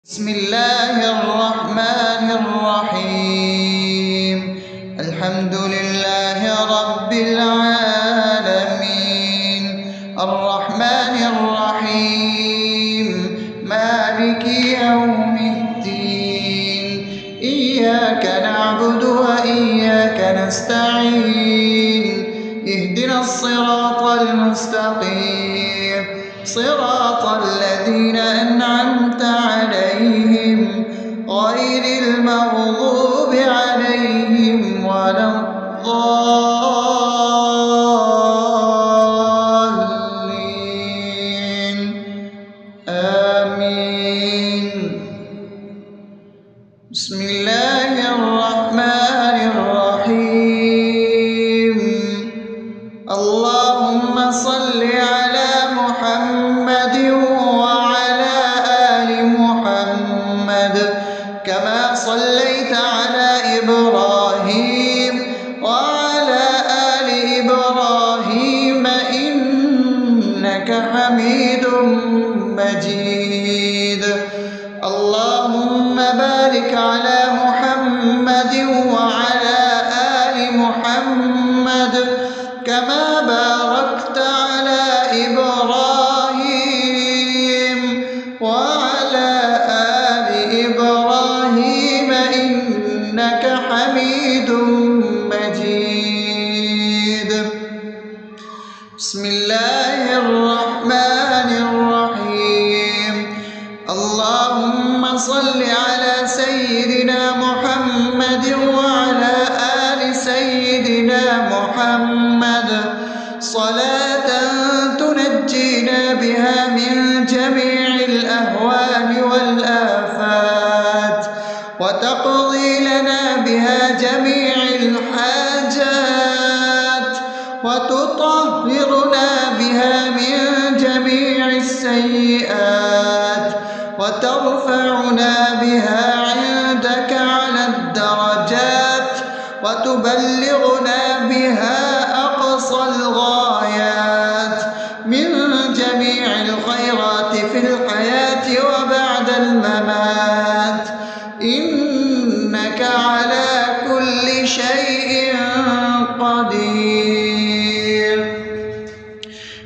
بسم الله الرحمن الرحيم. الحمد لله رب العالمين، الرحمن الرحيم، مالك يوم الدين. إياك نعبد وإياك نستعين، اهدنا الصراط المستقيم، صراط الذين أنعمت عليهم غير المغضوب عليهم ولا الضالين. آمين. بسم الله الرحمن الرحيم. اللهم صل على محمد وعلى آل محمد كما صليت على إبراهيم وعلى آل إبراهيم إنك حميد مجيد. اللهم بارك على محمد وعلى آل محمد كما باركت على إبراهيم وعلى آل إبراهيم إنك حميد مجيد. بسم الله الرحمن الرحيم. اللهم صل على سيدنا محمد وعلى آل سيدنا محمد صلاة تنجينا بها من جميع الأهوال والآفات، وتقضي لنا بها جميع الحاجات، وتطهرنا بها من جميع السيئات، وترفعنا بها عندك على الدرجات، وتبلغنا بها أقصى الغايات من جميع الخيرات في الحياة وبعد الممات، إنك على كل شيء قدير.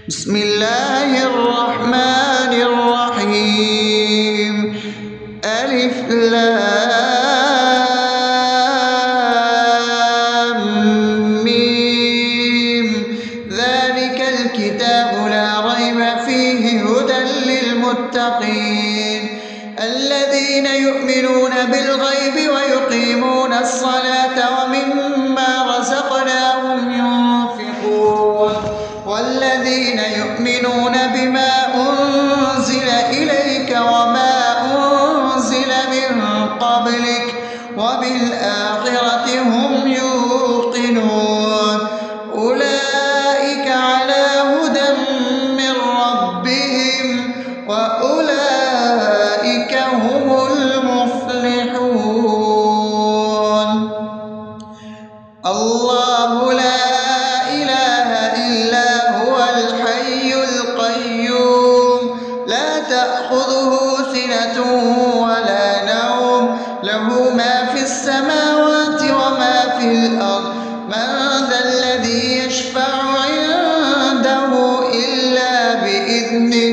بسم الله الرحمن الرحيم. ألف لام ميم. ذلك الكتاب لا ريب فيه هدى للمتقين الذين يؤمنون بالغيب ويقيمون الصلاة ومما رزقناهم ينفقون والذين يؤمنون بما أنزل إليك وما أنزل من قبلك وبالآخرة هم يوقنون أولئك على هدى من ربهم وأولئك هم المفلحون. الله لا إله إلا هو الحي القيوم لا تأخذه سنة ولا نوم له ما في السماوات وما في الأرض. من ذا الذي يشفع عنده إلا بإذنه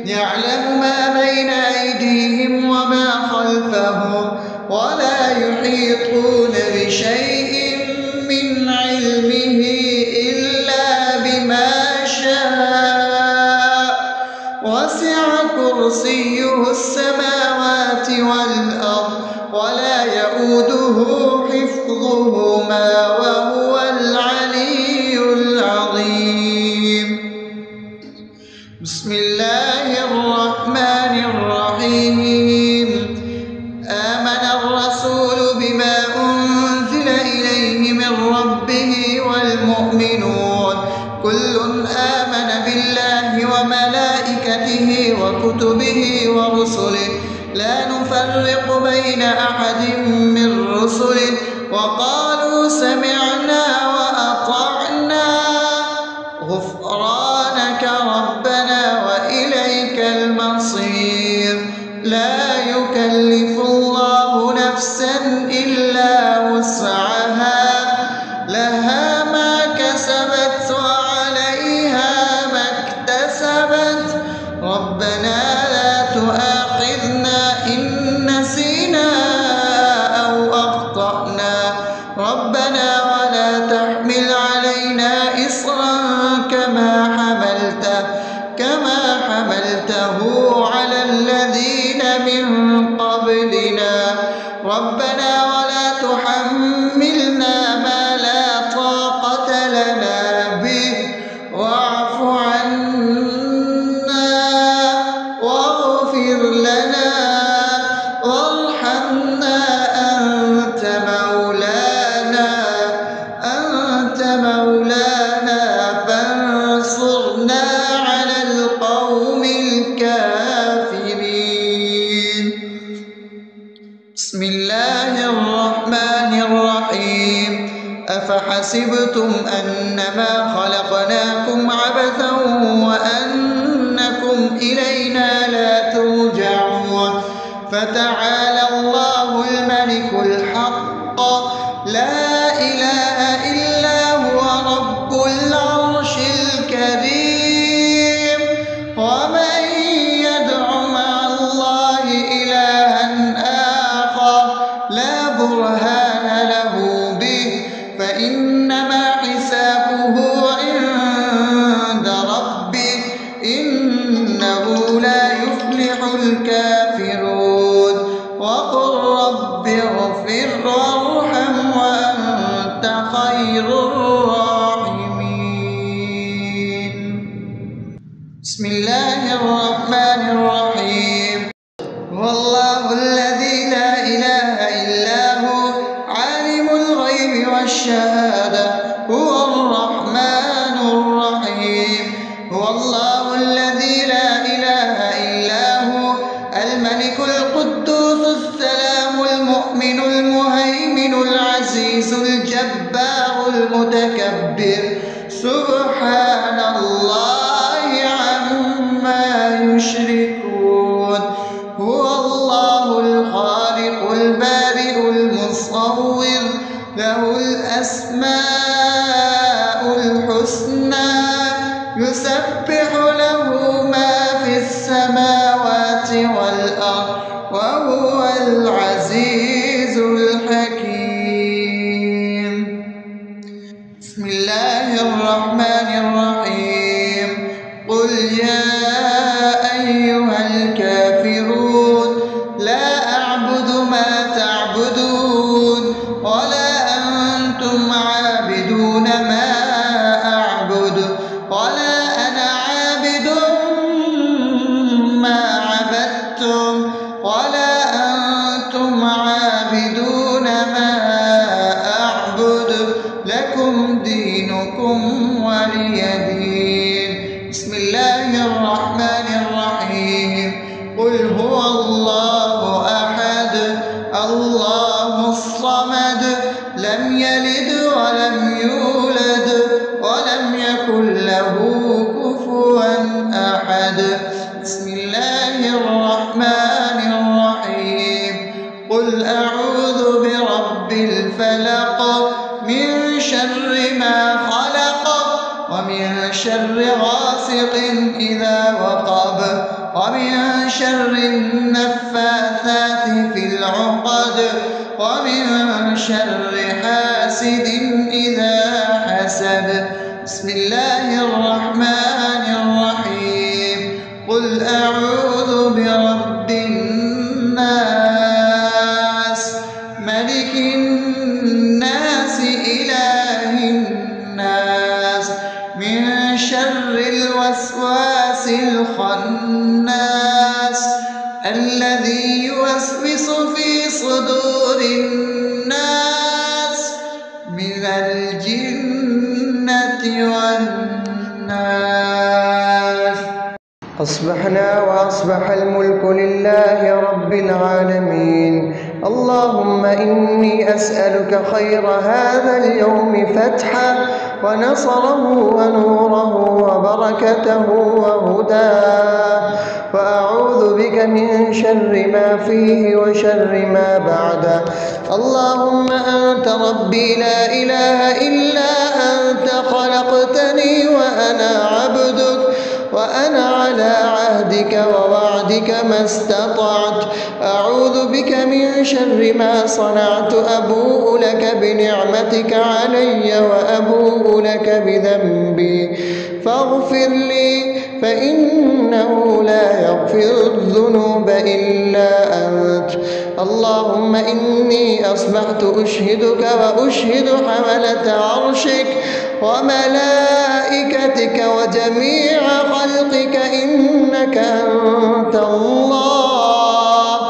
يعلم ما بين أيديهم وما خلفهم ولا يحيطون بشيء من علمه إلا بما شاء وسع كرسيه السماوات والأرض ولا يؤوده حفظهما وهو العلي العظيم. بسم الله الرحمن الرحيم. آمن الرسول بما أنزل إليه من ربه والمؤمنون كل آمن بالله وملائكته وكتبه ورسله لا نفرق بين أحد من رسله وقالوا سمعنا وأطعنا غفرانك ربنا وإليك المصير. لا يكلف قبلنا ربنا ولا تحملنا ما لا طاقة لنا به واعف عنا واغفر لنا وارحمنا أنت مولانا فانصرنا على القوم الكافرين. بسم الله الرحمن الرحيم. أفحسبتم أنما خلقناكم عبثا وأنكم إلينا لا ترجعون فتعالى الله الملك الحق لا إله إلا هو رب العرش الكريم. ومن يدع مع الله إلها آخر لا برهان له به فإنما حسابه عند ربه إنه لا يفلح الكافرون. وقل رب اغفر وارحم وأنت خير الراحمين. بسم الله الرحمن الرحيم. هو الله الذي لا إله إلا هو عالم الغيب والشهادة هو الرحمن الرحيم. هو الله الذي لا إله إلا هو الملك القدوس السلام المؤمن المهيمن العزيز الجبار المتكبر سبحان الله عما يشركون. هو الله الخالق البارئ المصور له الأسماء الحسنى يسبح له ما في السماوات والأرض وهو العزيز الحكيم. بسم الله الرحمن الرحيم. قل يا أيها الكافرون لا أعبد ما تعبدون ولا أنتم عابدون ما أعبد ولا أنا عابد ما عبدتم ولا أنتم عابدون ما أعبد لكم دينكم ولي دين. بسم الله الرحمن الرحيم. قل هو الله أحد الله الصمد لم يلد ولم يولد ولم يكن له كفوا أحد. بسم الله الرحمن الرحيم. قل أعوذ برب الفلق من شر ما خلق ومن شر غاسق إذا وقب ومن شر النفاثات في العقد ومن شر حاسد إذا حسد. بسم الله الرحمن الرحيم. قل أعوذ برب الناس ملك الناس إله الناس من شر الوسواس الخناس الذي يوسوس في صدور الناس من الجنة والناس. أصبحنا وأصبح الملك لله رب العالمين. اللهم إني أسألك خير هذا اليوم فتحه ونصره ونوره وبركته وهداه وأعوذ بك من شر ما فيه وشر ما بعده. اللهم أنت ربي لا إله إلا أنت خلقتني وأنا عبدك وأنا على عهدك ووعدك ما استطعت. أعوذ بك من شر ما صنعت. أبوء لك بنعمتك علي وأبوء لك بذنبي فاغفر لي فإنه لا يغفر الذنوب إلا أنت. اللهم إني أصبحت أشهدك وأشهد حملة عرشك وملائكتك وجميع خلقك إنك أنت الله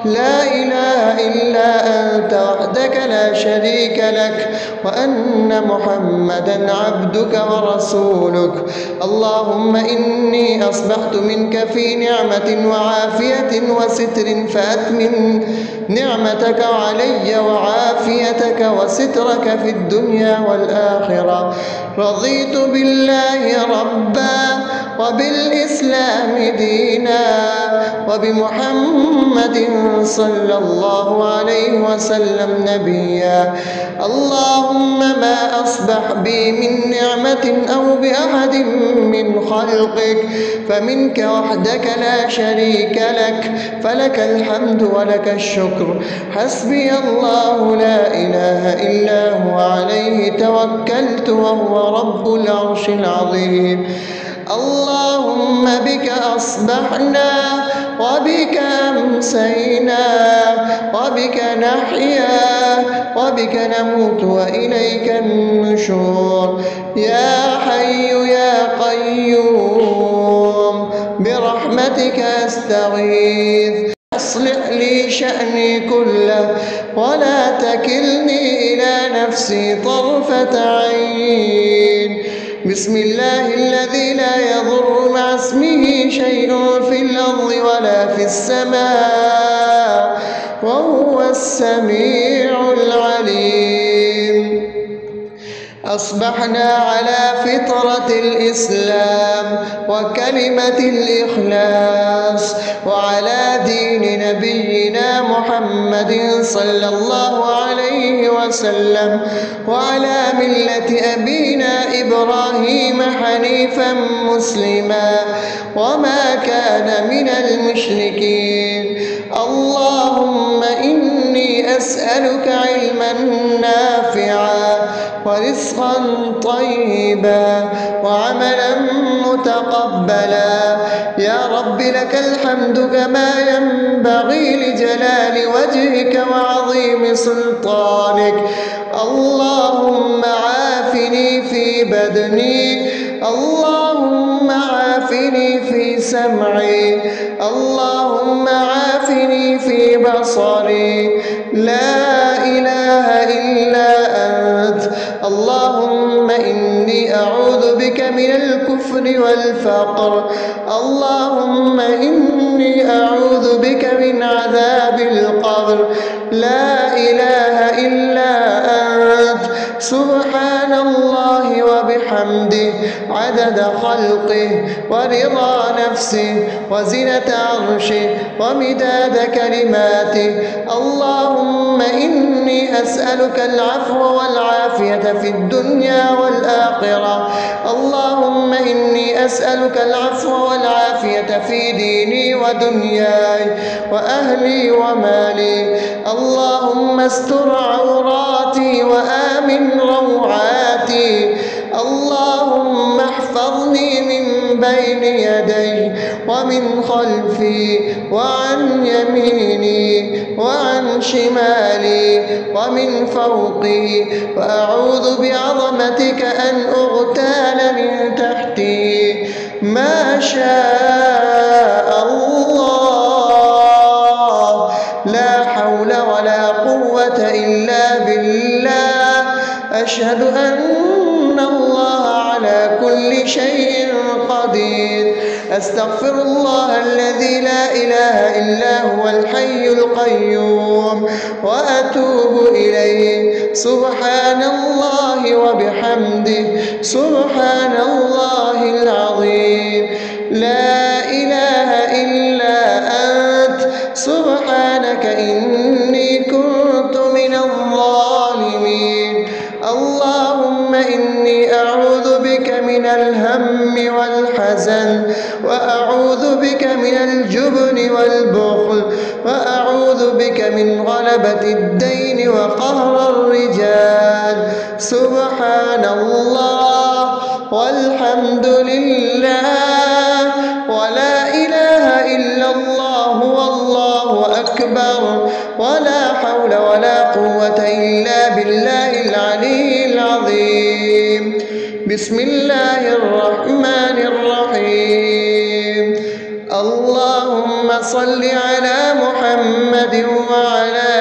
لا إله إلا أنت وحدك لا شريك لك وأن محمدا عبدك ورسولك. اللهم إني أصبحت منك في نعمة وعافية وستر فأتمم نعمتك علي وعافيتك وسترك في الدنيا والآخرة. رضيت بالله ربا وبالإسلام دينا وبمحمد صلى الله عليه وسلم نبيا. اللهم ما أصبح بي من نعمة أو بأحد من خلقك فمنك وحدك لا شريك لك فلك الحمد ولك الشكر. حسبي الله لا إله إلا هو عليه توكلت وهو رب العرش العظيم. اللهم بك أصبحنا وبك أمسينا وبك نحيا وبك نموت وإليك النشور. يا حي يا قيوم برحمتك أستغيث أصلح لي شأني كله ولا تكلني إلى نفسي طرفة عين. بسم الله الذي لا يضر مع اسمه شيء في الأرض ولا في السماء وهو السميع العليم. أصبحنا على فطرة الإسلام وكلمة الإخلاص وعلى دين نبينا محمد صلى الله عليه وسلم وعلى ملة أبينا إبراهيم حنيفا مسلما وما كان من المشركين. اللهم إني أسألك علما نافعا ورزقا طيبا وعملا متقبلا. يا رب لك الحمد كما ينبغي لجلال وجهك وعظيم سلطانك. اللهم عافني في بدني اللهم عافني في سمعي اللهم عافني في بصري. لا إله إلا أنت. اللهم إني أعوذ بك من الكفر والفقر. اللهم إني أعوذ بك من عذاب القبر. لا إله إلا أنت. سبحان الله وبحمده عدد خلقه ورضا نفسه وزنة عرشه ومداد كلماته. اللهم إني أسألك العفو والعافية في الدنيا والآخرة. اللهم إني أسألك العفو والعافية في ديني ودنياي وأهلي ومالي. اللهم استر عوراتي وآمن روعاتي. اللهم احفظني من بين يدي ومن خلفي وعن يميني وعن شمالي ومن فوقي وأعوذ بعظمتك أن أغتال من تحتي. ما شاء الله لا حول ولا قوة إلا بالله. أشهد أن الله على كل شيء قدير. أستغفر الله الذي لا إله إلا هو الحي القيوم وأتوب إليه. سبحان الله وبحمده سبحان الله العظيم. لا إله إلا أنت سبحانك إني كنت من الظالمين. اللهم إني أعوذ بك من الهم والحزن وأعوذ بك من الجبن والبخل وأعوذ بك من غلبة الدين وقهر الرجال. سبحان الله والحمد لله ولا إله إلا الله والله أكبر. أكبر، ولا حول ولا قوة إلا بالله العلي العظيم. بسم الله الرحمن الرحيم. اللهم صل على محمد وعلى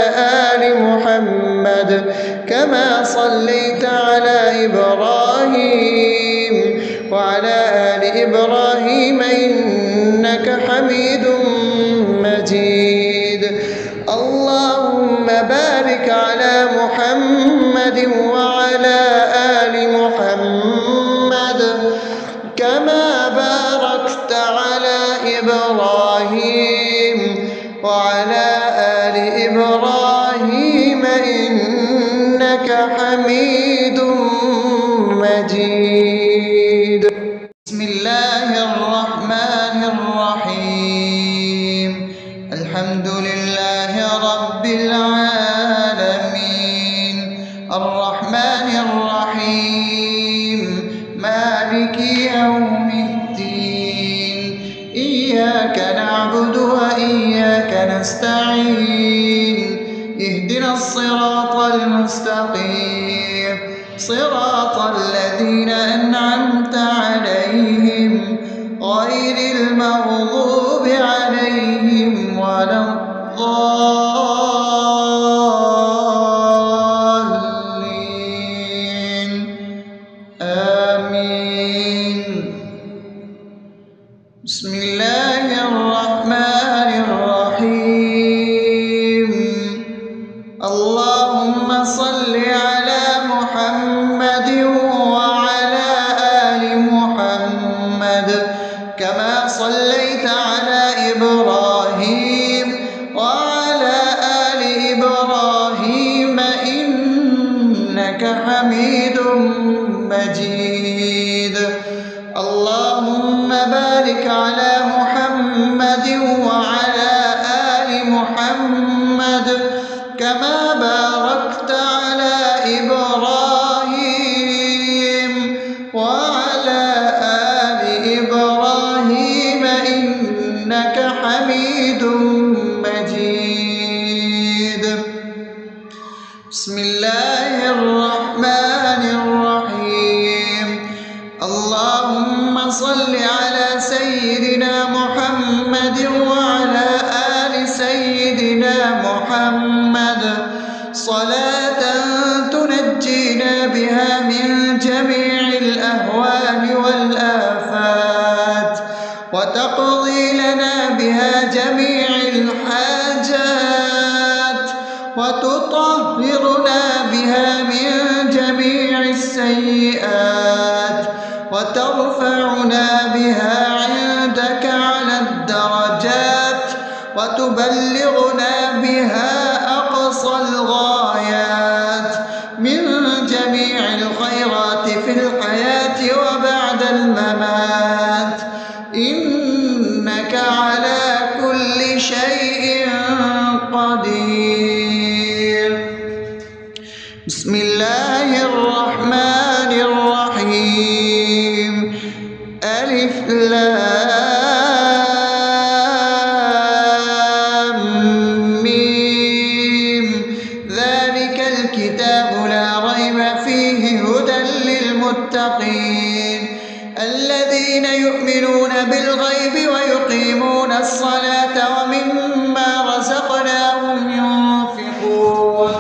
آل محمد كما صليت على إبراهيم وعلى آل إبراهيم إنك حميد مجيد. اللهم بارك على محمد وعلى آل محمد كما باركت على إبراهيم وعلى آل إبراهيم إنك حميد مجيد. بسم الله الرحمن الرحيم. الحمد لله رب العالمين الرحمن الرحيم مالك يوم الدين. إياك نعبد وإياك نستعين. اهدنا الصراط المستقيم صراط الذين أنعمت عليهم غير المغضوب عليهم ولا الضالين. آمين. بسم الله الرحمن الرحيم. اللهم صل على محمد وعلى آل محمد كما صليت على إبراهيم وعلى آل إبراهيم إنك حميد مجيد. اللهم بارك على محمد وعلى آل محمد كما باركت على إبراهيم وعلى آل إبراهيم إنك حميد مجيد. بسم الله الرحمن الرحيم. اللهم صل على سيدنا محمد وعلى آل سيدنا محمد صلاة تنجينا بها من جميع الأهوال والآفات وتقضي لنا بها جميع الحاجات وتطهرنا بها من جميع السيئات وترفعنا بها عندك على الدرجات وتبلغنا بها أقصى الغايات من جميع الخيرات في الحياة وبعد الممات إنك على كل شيء قدير. بسم الله الرحمن الرحيم. ألف لام ميم. ذلك الكتاب لا ريب فيه هدى للمتقين الذين يؤمنون بالغيب ويقيمون الصلاة ومما رزقناهم ينفقون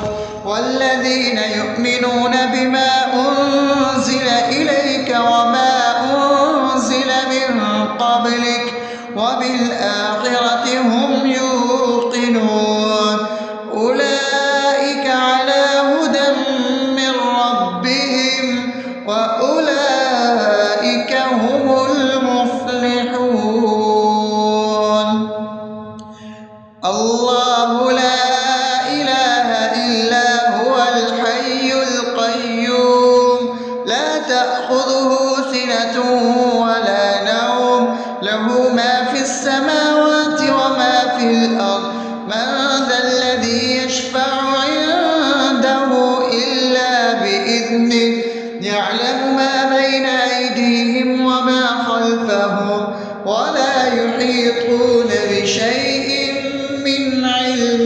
والذين يؤمنون بما أنزل إليك وما أنزل من قبلك وبالآخرة هم يوقنون أولئك على هدى من ربهم وأولئك هم المفلحون. الله لا إله إلا هو الحي القيوم لا تأخذه سنة ولا نوم له ما في السماوات وما في الأرض. من ذا الذي يشفع عنده إلا بإذنه يعلم ما بين أيديهم وما خلفهم ولا يحيطون بشيء من علمه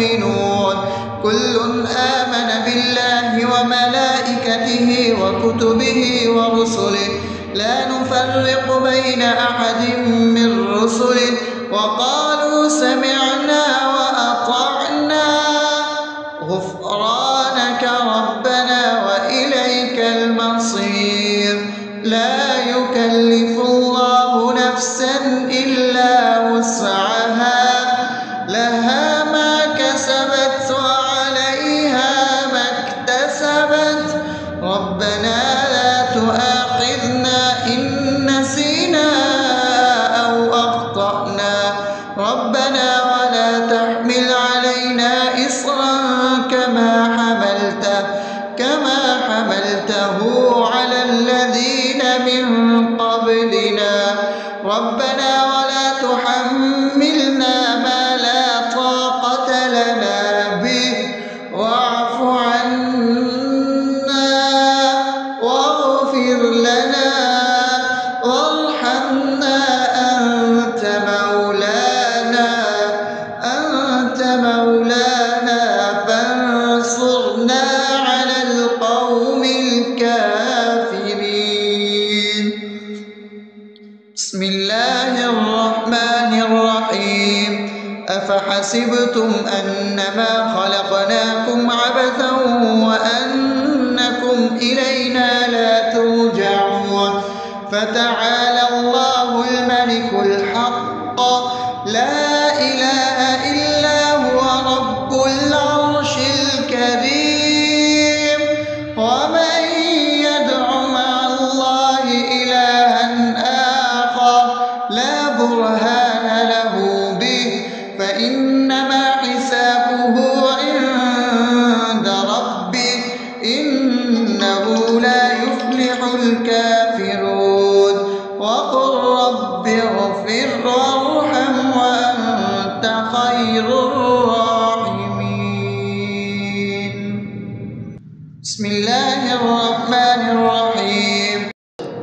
يؤمنون كل آمن بالله وملائكته وكتبه ورسله لا نفرق بين أحد من رسله وقالوا سمعنا وأطعنا غفرانك ربنا وإليك المصير لا يكلف الله نفسا إلا وسعها لها ما كسبت وعليها ما اكتسبت ربنا لا تؤاخذنا إن نسينا أو أخطأنا ربنا ولا تحمل علينا إصرا كما حملته على الذين من قبلنا ربنا ولا تحملنا ما لا طاقة لنا به واعف عنا واغفر لنا وارحمنا أنت مولانا فانصرنا على القوم الكافرين. بسم الله الرحمن الرحيم أفحسبتم أنما خلقناكم عبثا وأنكم إلينا لا ترجعون فتعالى الله الملك الحق لا إله إلا هو رب العرش الكريم ومن يدع مع الله إلها آخر لا برهان له به فإنما حسابه عند ربه إنه لا يفلح الكافرون وقل رب اغفر وارحم وأنت خير الراحمين. بسم الله الرحمن الرحيم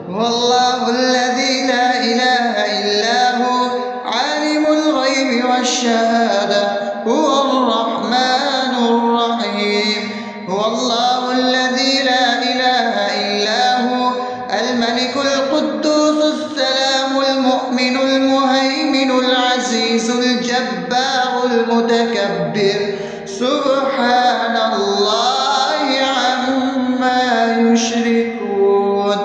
هو الله الذي لا إله إلا هو عالم الغيب والشهادة هو الرحمن الرحيم هو الله الذي لا إله إلا هو الملك القدوس السلام المؤمن المهيمن العزيز الجبار المتكبر سبحان الله عما يشركون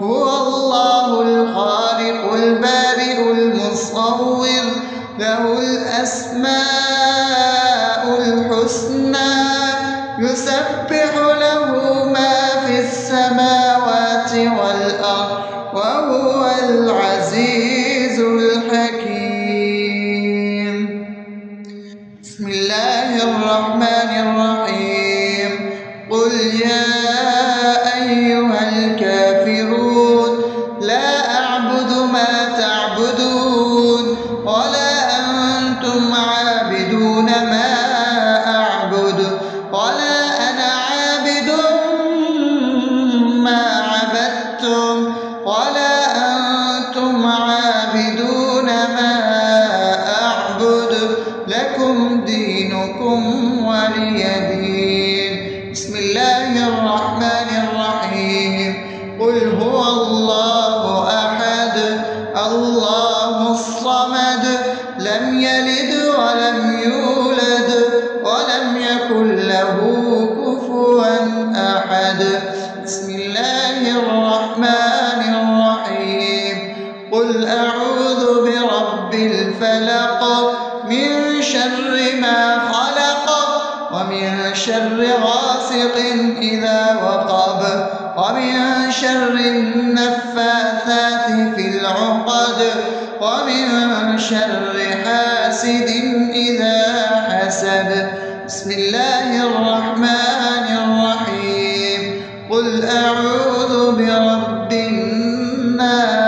هو الله الخالق البارئ المصور له الأسماء الحسنى يسبح له ما في السماوات والأرض وهو العزيز الحكيم. بسم الله الرحمن الرحيم قل يا أيها الكافرون لا أعبد ما تعبدون ولا أنتم عابدون ما أعبد ولا أنا عابد ما عبدتم ولا أنتم عابدون ما أعبد لكم دينكم ولي دين. بسم الله الرحمن الرحيم قل هو الله أحد الله الصمد لم يلد ولم يولد ولم يكن له كفوا أحد. بسم الله الرحمن الرحيم قل أعوذ برب الفلق من شر ما خلق ومن شر غاسق إذا وقب ومن شر النفاثات في العقد ومن شر حاسد إذا حسد. بسم الله الرحمن الرحيم قل أعوذ برب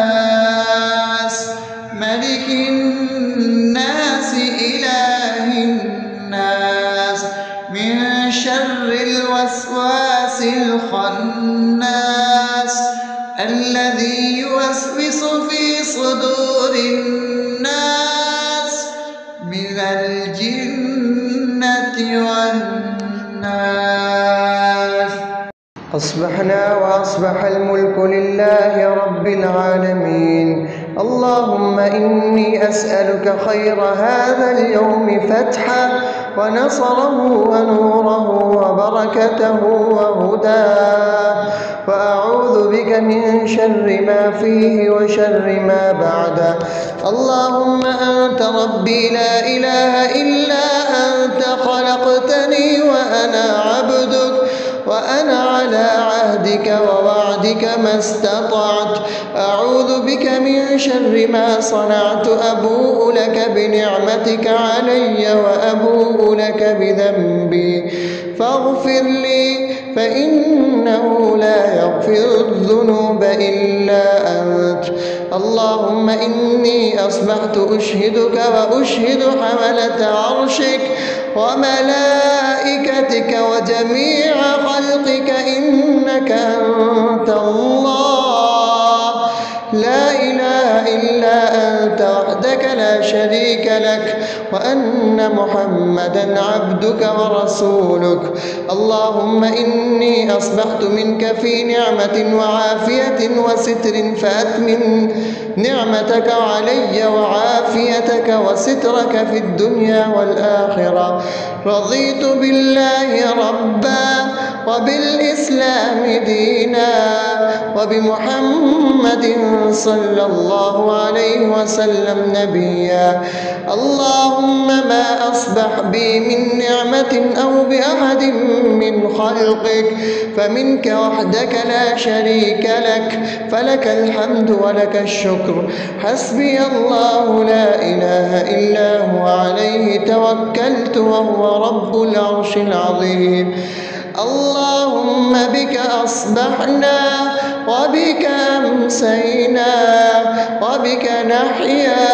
الناس ملك الناس إله الناس من شر الوسواس الخناس الذي يوسوس في صدور الناس من الجنة والناس. أصبحنا وأصبح الملك لله رب العالمين. اللهم إني أسألك خير هذا اليوم فتحه ونصره ونوره وبركته وهداه، وأعوذ بك من شر ما فيه وشر ما بعده. اللهم أنت ربي لا إله إلا أنت، خلقتني وأنا عبدك، وأنا على عهدك ووعدك ما استطعت. أعوذ بك من شر ما صنعت، أبوء لك بنعمتك علي وأبوء لك بذنبي، فاغفر لي فإنه لا يغفر الذنوب إلا أنت. اللهم إني أصبحت أشهدك وأشهد حملة عرشك وملائكتك وجميع خلقك إنك أنت الله، لا إله إلا أنت وحدك لا شريك لك، وأن محمدا عبدك ورسولك. اللهم إني أصبحت منك في نعمة وعافية وستر، فأتمم نعمتك علي وعافيتك وسترك في الدنيا والآخرة. رضيت بالله ربا وبالإسلام دينا وبمحمد صلى الله عليه وسلم نبيا. اللهم ما أصبح بي من نعمة أو بأحد من خلقك فمنك وحدك لا شريك لك، فلك الحمد ولك الشكر. حسبي الله لا إله إلا هو، عليه توكلت وهو رب العرش العظيم. اللهم بك أصبحنا وبك أمسينا وبك نحيا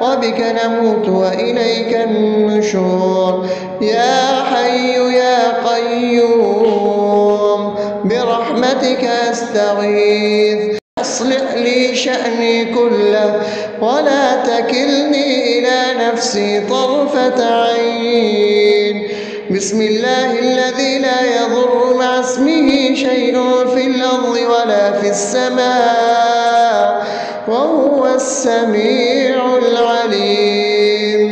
وبك نموت وإليك النشور. يا حي يا قيوم برحمتك أستغيث، أصلح لي شأني كله ولا تكلني إلى نفسي طرفة عين. بسم الله الذي لا يضر مع اسمه شيء في الأرض ولا في السماء وهو السميع العليم.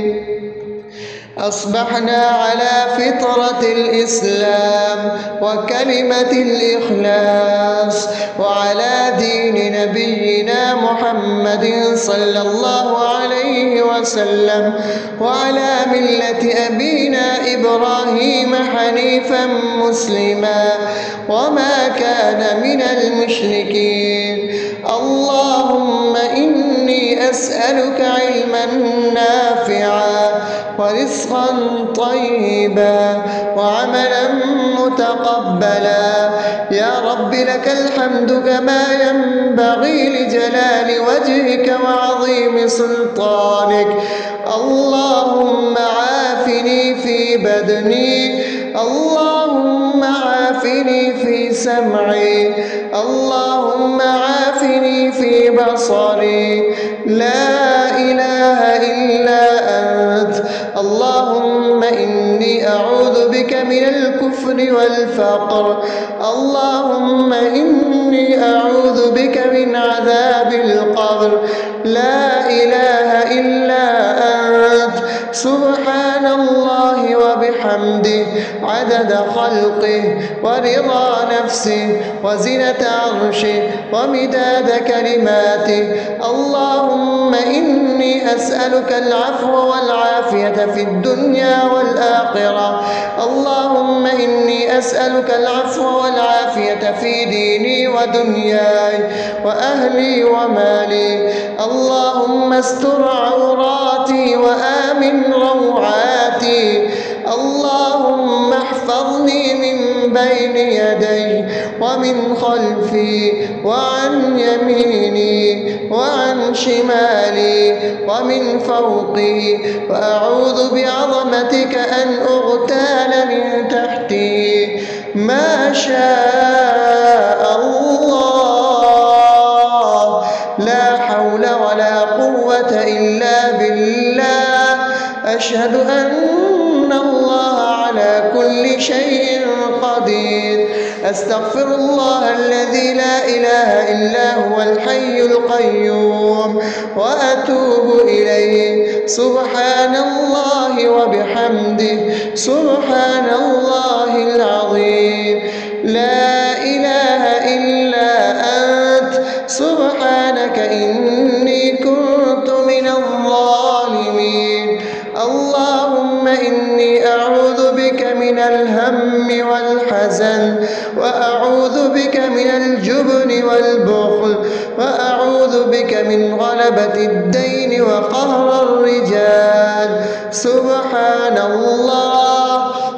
أصبحنا على فطرة الإسلام وكلمة الإخلاص وعلى دين نبينا محمد صلى الله عليه وسلم وعلى ملة أبينا إبراهيم حنيفا مسلما وما كان من المشركين. اللهم إني أسألك علما نافعا ورزقا طيبا وعملا متقبلا. يا رب لك الحمد كما ينبغي لجلال وجهك وعظيم سلطانك. اللهم عافني في بدني، اللهم عافني في سمعي، اللهم عافني في بصري. لا إله إلا أنت. اللهم إني أعوذ بك من الكفر والفقر. اللهم إني أعوذ بك من عذاب القبر. لا إله إلا أنت. سبحان الله وبحمده عدد خلقه ورضا نفسه وزنة عرشه ومداد كلماته. اللهم إني أسألك العفو والعافية في الدنيا والآخرة. اللهم إني أسألك العفو والعافية في ديني ودنياي وأهلي ومالي. اللهم استر عوراتي وآمن روعاتي. اللهم احفظني من بين يدي ومن خلفي وعن يميني وعن شمالي ومن فوقي، وأعوذ بعظمتك أن أغتال من تحتي. ما شاء الله، لا حول ولا قوة إلا بالله. أشهد أن الله أستغفر الله الذي لا إله إلا هو الحي القيوم وأتوب إليه. سبحان الله وبحمده سبحان الله العظيم. لا إله إلا أنت سبحانك إني كنت من الظالمين. اللهم إني أعوذ بك من الهم والحزن، وأعوذ بك من الجبن والبخل، وأعوذ بك من غلبة الدين وقهر الرجال. سبحان الله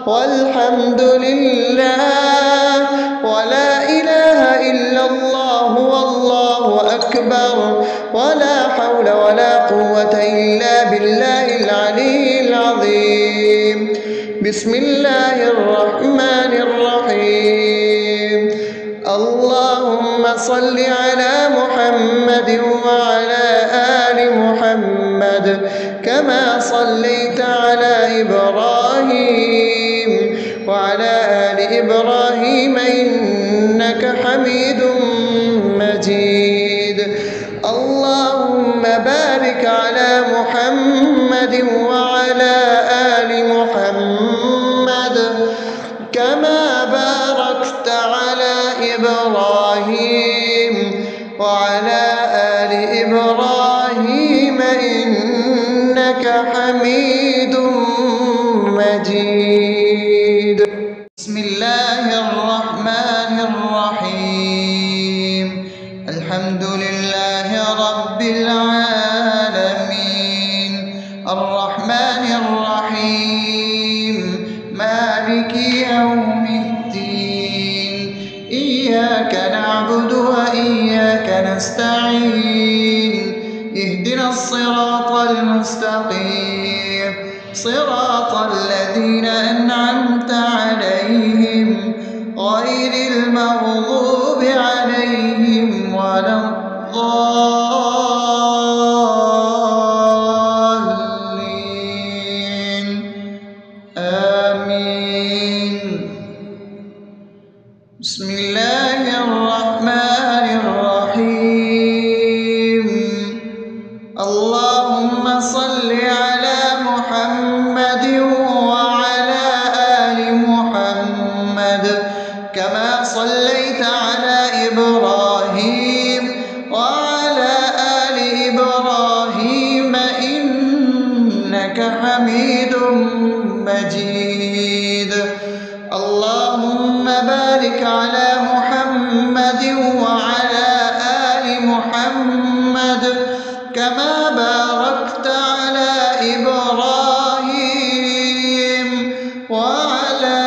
والحمد لله ولا إله إلا الله والله أكبر ولا حول ولا قوة إلا بالله العلي العظيم. بسم الله الرحمن الرحيم. اللهم صل على محمد وعلى آل محمد كما صليت على إبراهيم وعلى آل إبراهيم إنك حميد مجيد. اللهم بارك على محمد وعلى آل محمد كما باركت على إبراهيم وعلى آل إبراهيم إنك حميد مجيد. بسم الله الرحمن الرحيم. الحمد لله رب العالمين الرحمن الرحيم مالك يوم الدين. إياك نعبد وإياك نستعين. اهدنا الصراط المستقيم صراط الذين أنعمت عليهم غير المغضوب عليهم ولا الضالين. آمين. بسم الله الرحمن الرحيم. اللهم صل على محمد وعلى آل محمد كما صليت على إبراهيم وعلى آل إبراهيم إنك حميد مجيد. اللهم بارك على محمد وعلى آل محمد كما باركت على إبراهيم وعلى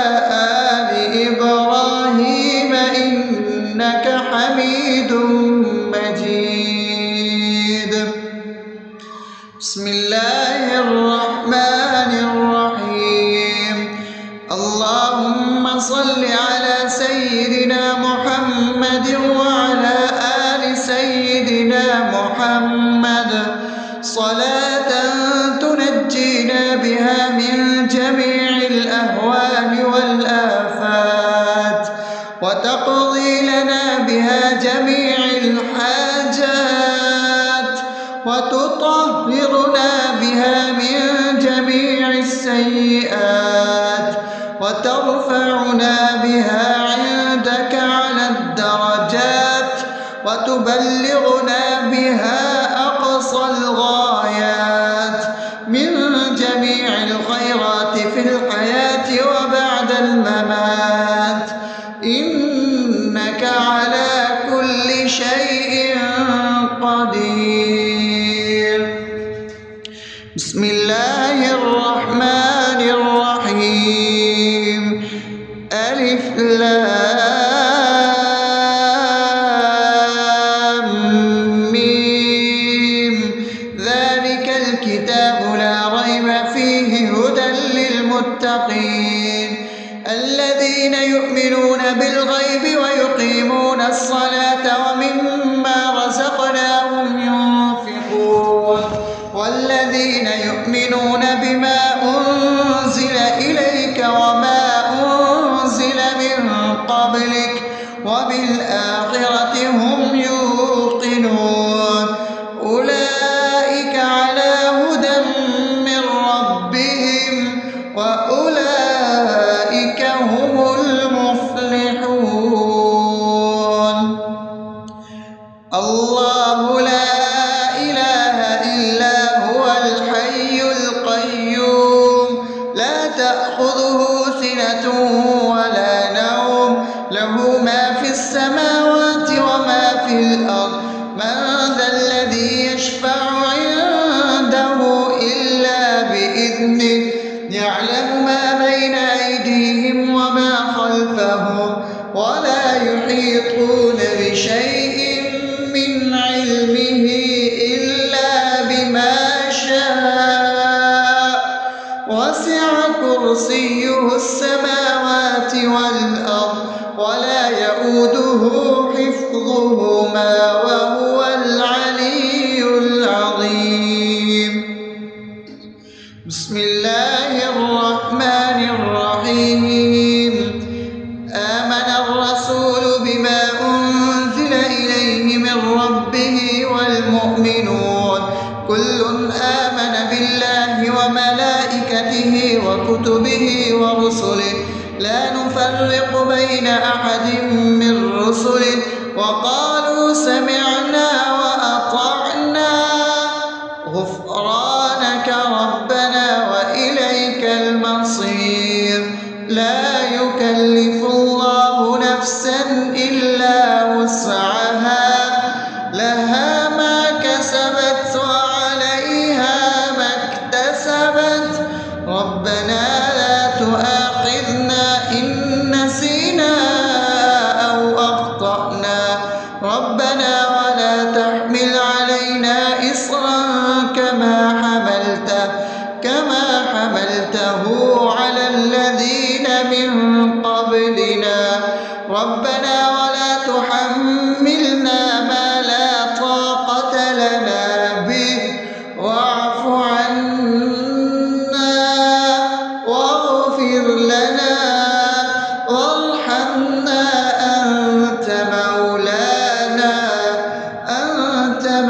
آل إبراهيم إنك حميد مجيد. بسم الله الرحمن الرحيم. اللهم صل على سيدنا محمد وعلى آل سيدنا محمد صلاة تنجينا بها من جميع الأهوال والآفات وتقضي لنا بها جميع الحاجات وتطهرنا بها من جميع السيئات وترفعنا بها عندك على الدرجات وتبلغنا بها أقصى الغايات من جميع الخيرات في الحياة وبعد الممات إنك على كل شيء قدير. بسم الله الرحمن الرحيم. ألف لام ميم. ذلك الكتاب لا ريب فيه هدى للمتقين الذين يؤمنون بالغيب ويقيمون الصلاة ومما رزقناهم ينفقون والذين يؤمنون بما أنزل إليك وما أنزل من قبلك السماوات والأرض ولا يؤوده حفظهما وهو العلي العظيم. بسم الله الرحمن الرحيم. آمن الرسول بما أنزل إليه من ربه والمؤمنون كل آمن بالله وملائكته وكتبه ورسله لا نفرق بين أحد من رسله وقالوا سمعنا وأطعنا غفرانك ربنا وإليك المصير. لا يكلف الله نفسا إلا وسعها لها ما كسبت وعليها ما اكتسبت ربنا لا تؤاخذنا إن نسينا أو أخطأنا ربنا ولا تحمل علينا إصرا كما حملته على الذين من قبلنا ربنا ولا تحملنا ما لا طاقة لنا به واعف عنا واغفر لنا وارحمنا أنت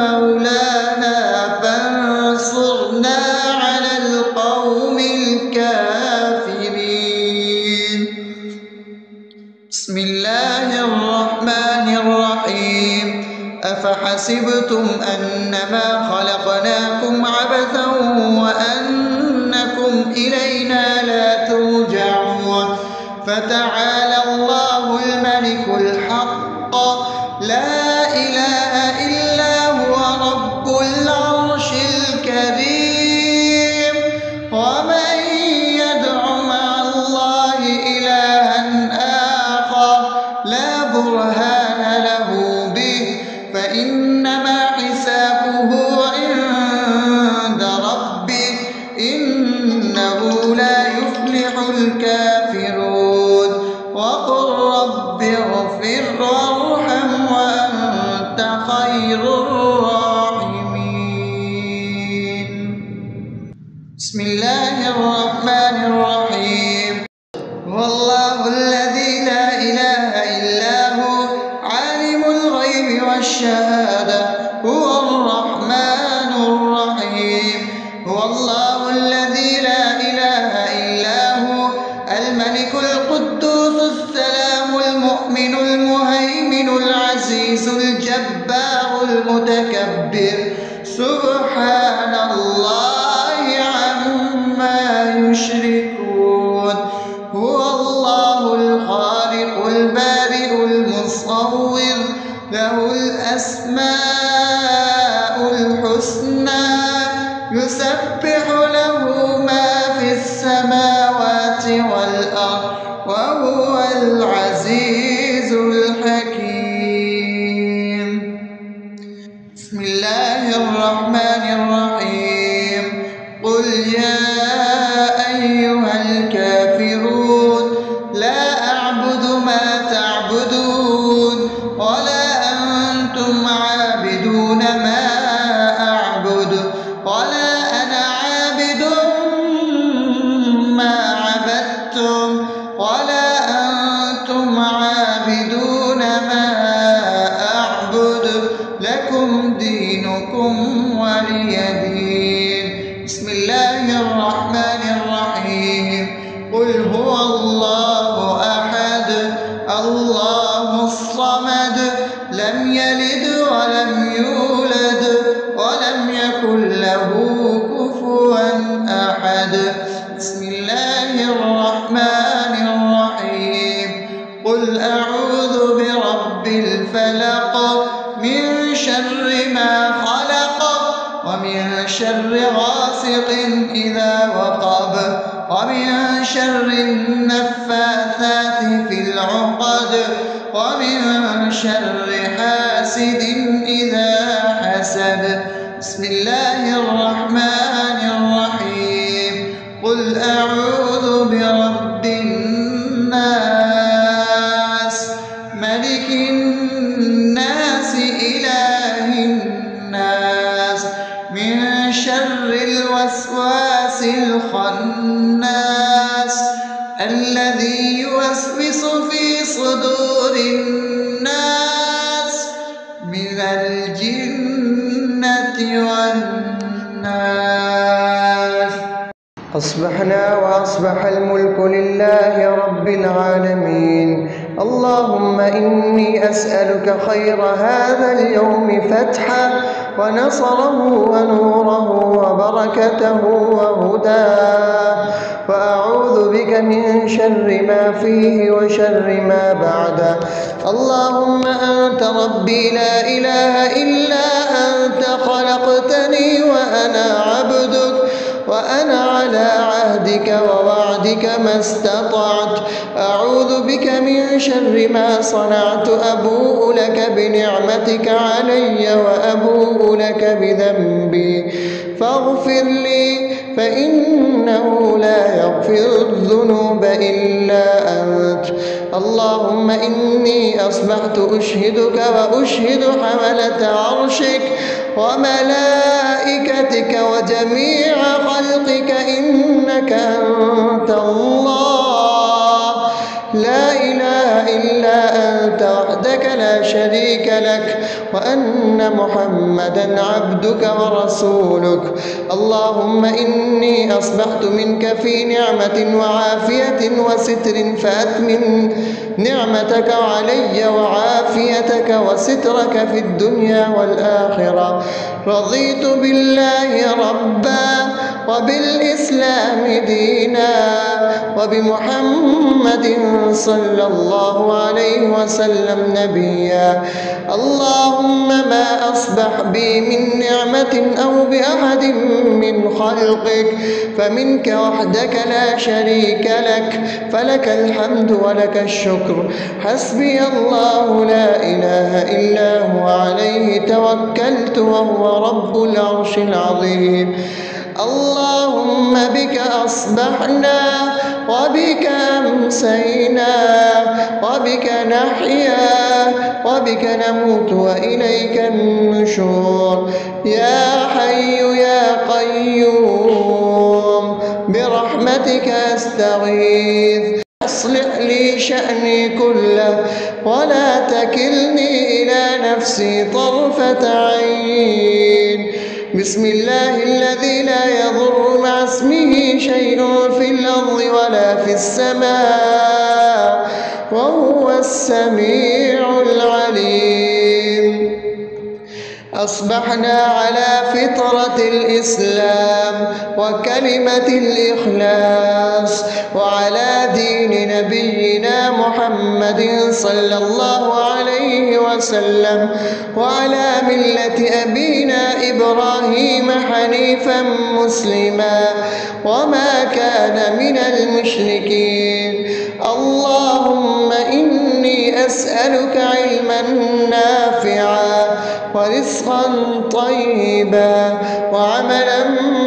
مولانا فانصرنا على القوم الكافرين. بسم الله الرحمن الرحيم. أفحسبتم أنما خلقناكم عبثا وأنكم إلينا لا ترجعون فتعالى الله الملك الحق لا إله إلا هو رب العرش الكريم. ومن يدع مع الله إلها آخر لا برهان له به فإنما حسابه عند ربه إنه لا يفلح الكافرون. وقل رب اغفر وارحم وأنت خير الراحمين. بسم الله الرحمن الرحيم. هو الله الذي لا إله إلا هو عالم الغيب والشهادة هو الرحمن الرحيم. هو الله الذي لا إله إلا هو الملك القدوس السلام المؤمن المهيمن العزيز الجبار المتكبر سبحان الله عما يشركون. هو الله الخالق البارئ المصور له الأسماء الحسنى يسبح له ما في السماوات والأرض وهو العزيز الحكيم. بسم الله الرحمن الرحيم. قل يا أيها الكافرون لا أعبد ما تعبدون ولا أنتم عابدون ما أعبد ولا أنا عابد ما عبدتم ولا أنتم عابدون ما أعبد لكم دينكم ولي دين. بسم الله الرحمن الرحيم. قل هو الله أحد الله الصمد لم يلد ولم يولد ولم يكن له كفوا أحد. بسم الله الرحمن الرحيم. قل أعوذ برب الفلق من شر ما خلق ومن شر غاسق إذا وقب ومن شر النفاثات في العقد ومن شر حاسد إذا حسد. بسم الله الرحمن الرحيم. قل أعوذ برب الذي يوسوس في صدور الناس من الجنة والناس. أصبحنا وأصبح الملك لله رب العالمين. اللهم إني أسألك خير هذا اليوم فتحه ونصره ونوره وبركته وهداه، وأعوذ بك من شر ما فيه وشر ما بعده. اللهم أنت ربي لا إله إلا أنت، خلقتني وأنا عبدك، وأنا على عهدك ووعدك ما استطعت. أعوذ بك من شر ما صنعت، أبوء لك بنعمتك علي وأبوء لك بذنبي، فاغفر لي فإنه لا يغفر الذنوب إلا أنت. اللهم إني أصبحت أشهدك وأشهد حملة عرشك وملائكتك وجميع خلقك إنك أنت الله، لا إله إلا أنت وحدك لا شريك لك، وأن محمدا عبدك ورسولك. اللهم إني أصبحت منك في نعمة وعافية وستر، فأتمم نعمتك علي وعافيتك وسترك في الدنيا والآخرة. رضيت بالله ربا وبالإسلام دينا وبمحمد صلى الله عليه وسلم نبيا. اللهم ما أصبح بي من نعمة أو بأحد من خلقك فمنك وحدك لا شريك لك، فلك الحمد ولك الشكر. حسبي الله لا إله إلا هو، عليه توكلت وهو رب العرش العظيم. اللهم بك أصبحنا وبك أمسينا وبك نحيا وبك نموت وإليك النشور. يا حي يا قيوم برحمتك أستغيث، أصلح لي شأني كله ولا تكلني إلى نفسي طرفة عين. بسم الله الذي لا يضر مع اسمه شيء في الأرض ولا في السماء وهو السميع العليم. أصبحنا على فطرة الإسلام وكلمة الإخلاص وعلى دين نبينا محمد صلى الله عليه وسلم وعلى ملة أبينا إبراهيم حنيفا مسلما وما كان من المشركين. اللهم إني أسألك علما نافعا ورزقا طيبا وعملا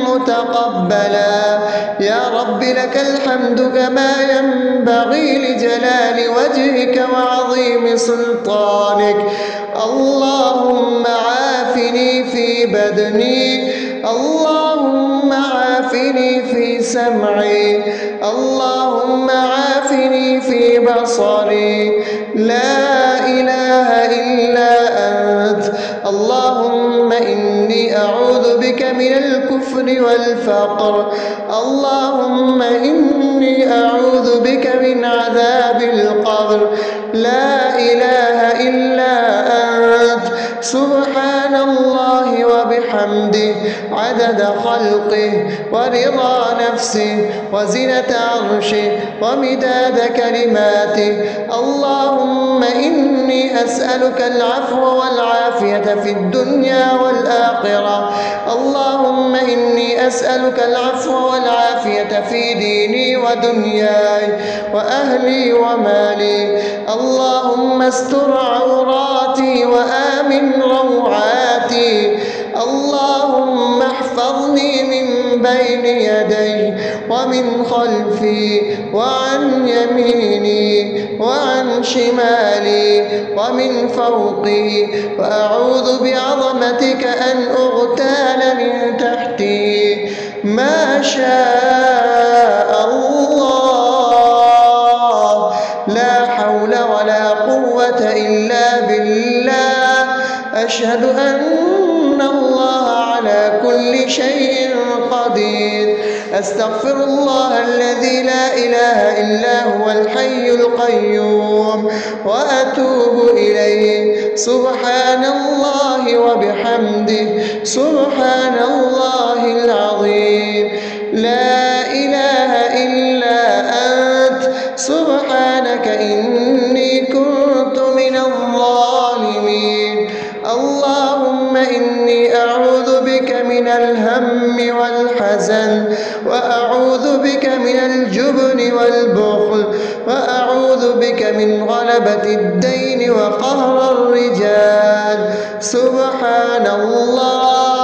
متقبلا. يا رب لك الحمد كما ينبغي لجلال وجهك وعظيم سلطانك. اللهم عافني في بدني، اللهم عافني في سمعي، اللهم عافني في بصري. لا إله إلا أنت. اللهم إني أعوذ بك من الكفر والفقر. اللهم إني أعوذ بك من عذاب القبر. لا إله إلا أنت. سبحان الله وبحمده عدد خلقه ورضا نفسه وزنة عرشه ومداد كلماته. اللهم إني أسألك العفو والعافية في الدنيا والآخرة. اللهم إني أسألك العفو والعافية في ديني ودنياي وأهلي ومالي. اللهم استر عوراتي وآمن روعاتي. اللهم احفظني من بين يدي ومن خلفي وعن يميني وعن شمالي ومن فوقي، وأعوذ بعظمتك أن أغتال من تحتي. ما شاء الله قوة إلا بالله. أشهد أن الله على كل شيء قدير. أستغفر الله الذي لا إله إلا هو الحي القيوم وأتوب إليه. سبحان الله وبحمده سبحان الله العظيم. لا إله إلا أنت سبحانك إني كنت من الظالمين. اللهم إني أعوذ بك من الهم والحزن، وأعوذ بك من الجبن والبخل، وأعوذ بك من غلبة الدين وقهر الرجال. سبحان الله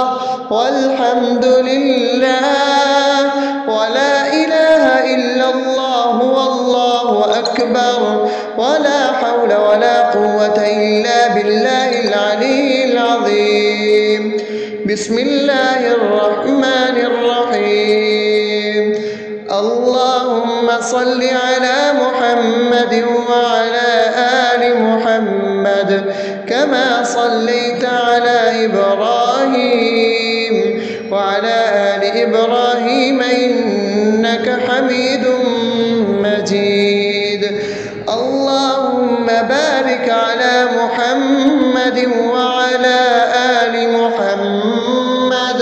والحمد لله ولا إله إلا الله والله أكبر ولا حول ولا قوة إلا بالله العلي العظيم. بسم الله الرحمن الرحيم. اللهم صل على محمد وعلى آل محمد كما صليت على إبراهيم وعلى آل إبراهيم إنك حميد مجيد. اللهم بارك على محمد وعلى آل محمد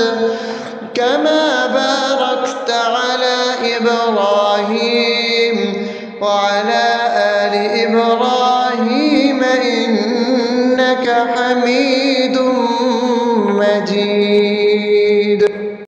كما باركت على إبراهيم وعلى آل إبراهيم إنك حميد